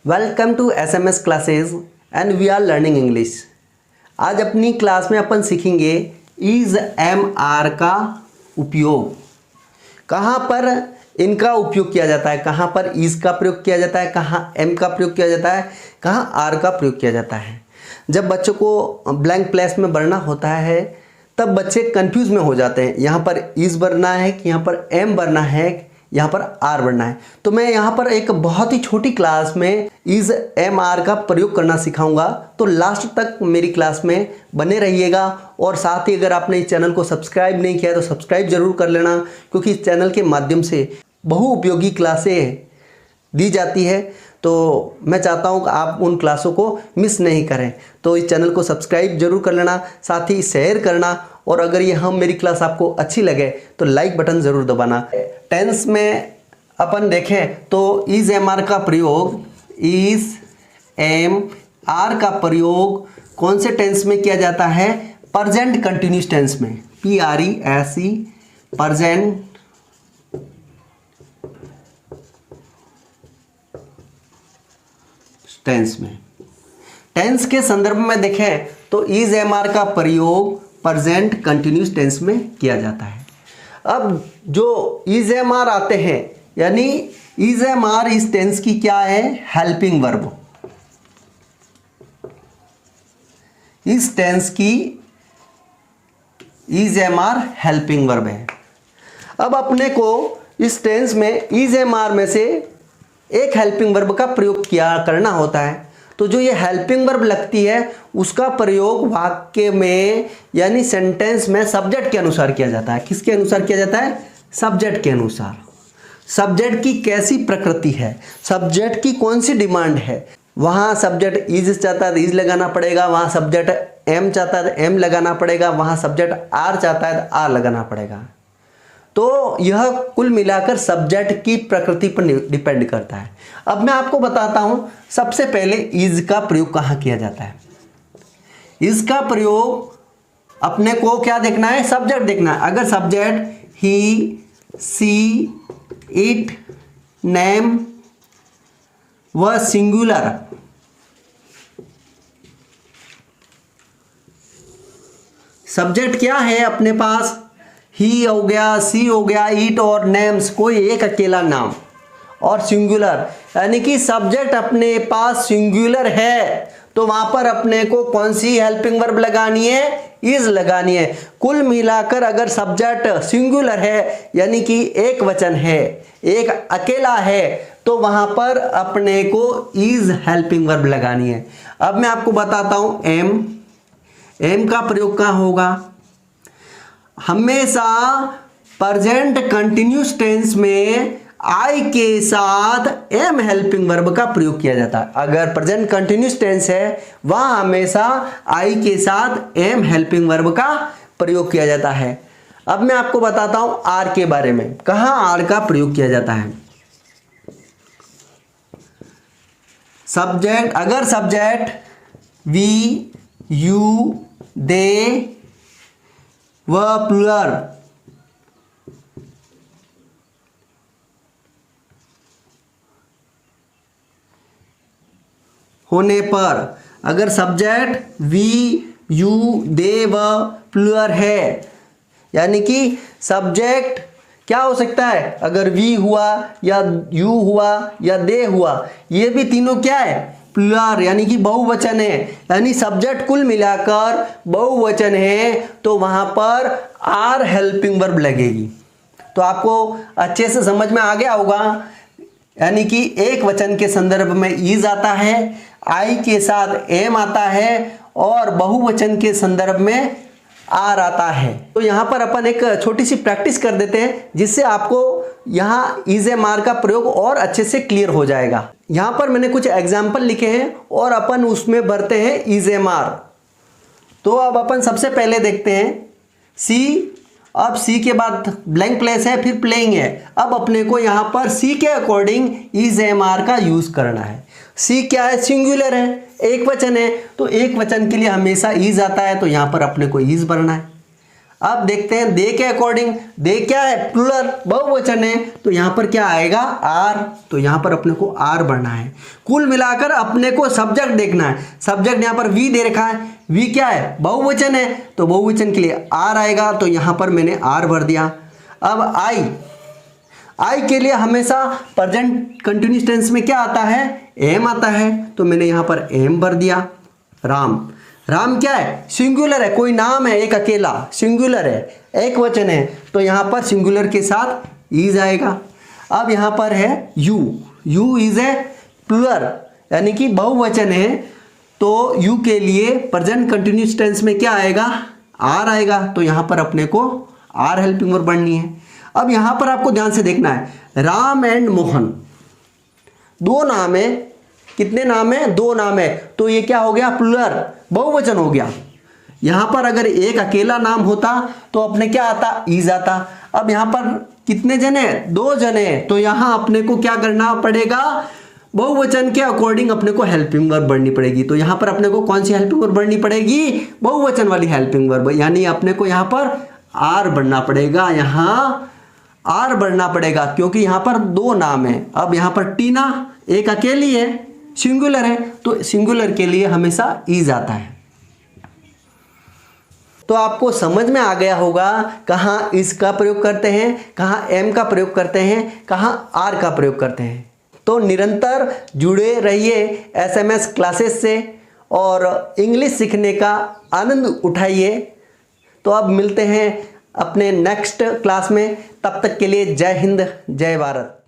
Welcome to SMS classes and we are learning English. आज अपनी class में अपन सीखेंगे इज एम आर का उपयोग। कहाँ पर इनका उपयोग किया जाता है, कहाँ पर इज का प्रयोग किया जाता है, कहाँ एम का प्रयोग किया जाता है, कहाँ आर का प्रयोग किया जाता है। जब बच्चों को ब्लैंक प्लेस में भरना होता है तब बच्चे कंफ्यूज में हो जाते हैं, यहाँ पर इज भरना है कि यहाँ पर एम भरना है, यहाँ पर आर भरना है। तो मैं यहाँ पर एक बहुत ही छोटी क्लास में इज एम आर का प्रयोग करना सिखाऊंगा, तो लास्ट तक मेरी क्लास में बने रहिएगा। और साथ ही अगर आपने इस चैनल को सब्सक्राइब नहीं किया है तो सब्सक्राइब जरूर कर लेना, क्योंकि इस चैनल के माध्यम से बहु उपयोगी क्लासें दी जाती है। तो मैं चाहता हूँ कि आप उन क्लासों को मिस नहीं करें, तो इस चैनल को सब्सक्राइब जरूर कर लेना, साथ ही शेयर करना। और अगर ये मेरी क्लास आपको अच्छी लगे तो लाइक बटन ज़रूर दबाना। टेंस में अपन देखें तो इज एम आर का प्रयोग, इज एम आर का प्रयोग कौन से टेंस में किया जाता है? प्रेजेंट कंटिन्यूस टेंस में, PRESE प्रेजेंट टेंस में। टेंस के संदर्भ में देखें तो इज एम आर का प्रयोग प्रेजेंट कंटिन्यूस टेंस में किया जाता है। अब जो इज एम आर आते हैं, यानी इज एम आर इस टेंस की क्या है? Helping verb. इस टेंस की is am are helping verb है। अब अपने को इस टेंस में इज एम आर में से एक हेल्पिंग वर्ब का प्रयोग किया करना होता है। तो जो ये हेल्पिंग वर्ब लगती है उसका प्रयोग वाक्य में यानी सेंटेंस में सब्जेक्ट के अनुसार किया जाता है। किसके अनुसार किया जाता है? सब्जेक्ट के अनुसार। सब्जेक्ट की कैसी प्रकृति है, सब्जेक्ट की कौन सी डिमांड है, वहाँ सब्जेक्ट इज चाहता है तो इज लगाना पड़ेगा, वहाँ सब्जेक्ट एम चाहता है तो एम लगाना पड़ेगा, वहाँ सब्जेक्ट आर चाहता है तो आर लगाना पड़ेगा। तो यह कुल मिलाकर सब्जेक्ट की प्रकृति पर डिपेंड करता है। अब मैं आपको बताता हूं सबसे पहले इज का प्रयोग कहां किया जाता है। इज का प्रयोग अपने को क्या देखना है? सब्जेक्ट देखना है। अगर subject he, she, it, name व सिंगुलर सब्जेक्ट क्या है अपने पास? ही हो गया, सी हो गया, इट और नेम्स कोई एक अकेला नाम, और सिंगुलर यानी कि सब्जेक्ट अपने पास सिंगुलर है तो वहां पर अपने को कौन सी हेल्पिंग वर्ब लगानी है? इज लगानी है। कुल मिलाकर अगर सब्जेक्ट सिंगुलर है यानी कि एक वचन है, एक अकेला है, तो वहां पर अपने को इज हेल्पिंग वर्ब लगानी है। अब मैं आपको बताता हूं एम का प्रयोग कहां होगा? हमेशा प्रेजेंट कंटिन्यूस टेंस में आई के साथ एम हेल्पिंग वर्ब का प्रयोग किया जाता है। अगर प्रेजेंट कंटिन्यूस टेंस है वहां हमेशा आई के साथ एम हेल्पिंग वर्ब का प्रयोग किया जाता है। अब मैं आपको बताता हूं आर के बारे में, कहां आर का प्रयोग किया जाता है। सब्जेक्ट, अगर सब्जेक्ट वी, यू, दे व प्लूरल होने पर, अगर सब्जेक्ट वी, यू, दे व प्लूरल है, यानी कि सब्जेक्ट क्या हो सकता है? अगर वी हुआ या यू हुआ या दे हुआ, ये भी तीनों क्या है? प्लूरल यानी कि बहुवचन है। यानी सब्जेक्ट कुल मिलाकर बहुवचन है तो वहां पर आर हेल्पिंग वर्ब लगेगी। तो आपको अच्छे से समझ में आ गया होगा, यानी कि एक वचन के संदर्भ में इज आता है, आई के साथ एम आता है, और बहुवचन के संदर्भ में आर आता है। तो यहाँ पर अपन एक छोटी सी प्रैक्टिस कर देते हैं जिससे आपको यहाँ इज एम आर का प्रयोग और अच्छे से क्लियर हो जाएगा। यहाँ पर मैंने कुछ एग्जाम्पल लिखे हैं और अपन उसमें भरते हैं इज एम आर। तो अब अपन सबसे पहले देखते हैं सी। अब सी के बाद ब्लैंक प्लेस है, फिर प्लेइंग है। अब अपने को यहाँ पर सी के अकॉर्डिंग इज एम आर का यूज करना है। सी क्या है? सिंगुलर है, एक वचन है, तो एक वचन के लिए हमेशा इज आता है, तो यहाँ पर अपने को इज भरना है। अब देखते हैं दे के अकॉर्डिंग, दे क्या है, प्लूरल बहुवचन है, तो यहाँ पर क्या आएगा, आर। तो यहाँ पर अपने को आर भरना है। कुल मिलाकर अपने को सब्जेक्ट देखना है। सब्जेक्ट यहाँ पर वी दे रखा है, वी क्या है, बहुवचन है, तो बहुवचन के लिए आर आएगा, तो यहाँ पर मैंने आर भर दिया। अब आई, आई के लिए हमेशा प्रेजेंट कंटिन्यूअस टेंस में क्या आता है, एम आता है, तो मैंने यहाँ पर एम भर दिया। राम, राम क्या है, सिंगुलर है, कोई नाम है एक अकेला, सिंगुलर है, एक वचन है, तो यहाँ पर सिंगुलर के साथ इज आएगा। अब यहाँ पर है you, you is a plural यानी कि बहुवचन है, तो यू के लिए प्रेजेंट कंटिन्यूअस टेंस में क्या आएगा, आर आएगा, तो यहाँ पर अपने को आर हेल्पिंग वर्ब बननी है। अब यहाँ पर आपको ध्यान से देखना है, राम एंड मोहन, दो नाम है, कितने नाम है, दो नाम है, तो ये क्या हो गया, प्लूरल बहुवचन हो गया। यहाँ पर अगर एक अकेला नाम होता तो अपने क्या आता, इज आता। अब यहाँ पर कितने जने, दो जने, तो यहाँ अपने को क्या करना पड़ेगा, बहुवचन के अकॉर्डिंग अपने को हेल्पिंग वर्ब बढ़नी पड़ेगी। तो यहाँ पर अपने को कौन सी हेल्पिंग वर्ब बढ़नी पड़ेगी, बहुवचन वाली हेल्पिंग वर्ब, यानी अपने को यहाँ पर आर बढ़ना पड़ेगा, यहाँ आर बढ़ना पड़ेगा, क्योंकि यहाँ पर दो नाम है। अब यहाँ पर टीना एक अकेली है, सिंगुलर है, तो सिंगुलर के लिए हमेशा इज आता है। तो आपको समझ में आ गया होगा कहाँ इस का प्रयोग करते हैं, कहाँ एम का प्रयोग करते हैं, कहाँ आर का प्रयोग करते हैं। तो निरंतर जुड़े रहिए एसएमएस क्लासेस से और इंग्लिश सीखने का आनंद उठाइए। तो अब मिलते हैं अपने नेक्स्ट क्लास में, तब तक के लिए जय हिंद, जय भारत।